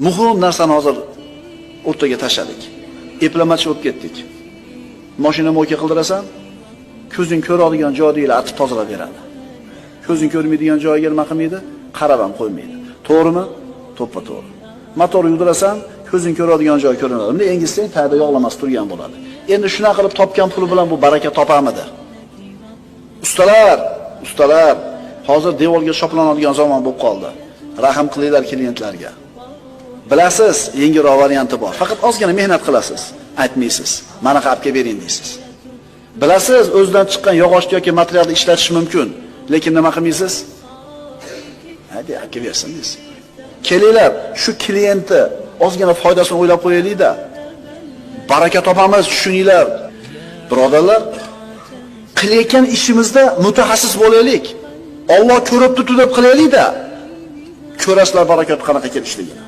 Muhim narsani hozir o'rtaga tashladik. Eplamachi bo'lib ketdik. Mashina mo'ka qildirasan, ko'zing ko'radigan joyda atib tozalab beradi. Ko'zing ko'rmaydigan joyga nima qilmaydi? Qarab ham qo'ymaydi. To'g'rimi? To'ppa-to'g'ri. Motor yugdirasan, ko'zing ko'radigan joy ko'rinadi. Unda engizsang tagida yog'lamas turgan bo'ladi. Endi shuna qilib topgan puli bilan bu baraka topamidi? Ustalar, hozir devorga shoplanadigan zamon bo'lib qoldi. Rahim qilinglar klientlarga. Bilasiz, yengilroq varianti bor. Faqat ozgina mehnat qilasiz, aytmaysiz. Mana qilib kelib bering deysiz. Bilasiz, o'zidan chiqqan yog'ochni yoki materialni ishlatish mumkin, lekin nima qilmaysiz? Hadi, aka bersin deysiz. Kelinglar, shu klientni ozgina foydasini o'ylab qo'yaylik-da. Baraka topamiz, tushuninglar. Birodarlar, qilayotgan ishimizda mutaxassis bo'laylik. Alloh ko'rib turib qilaylik-da. Ko'rasizlar barakot qanaqa kelishligini.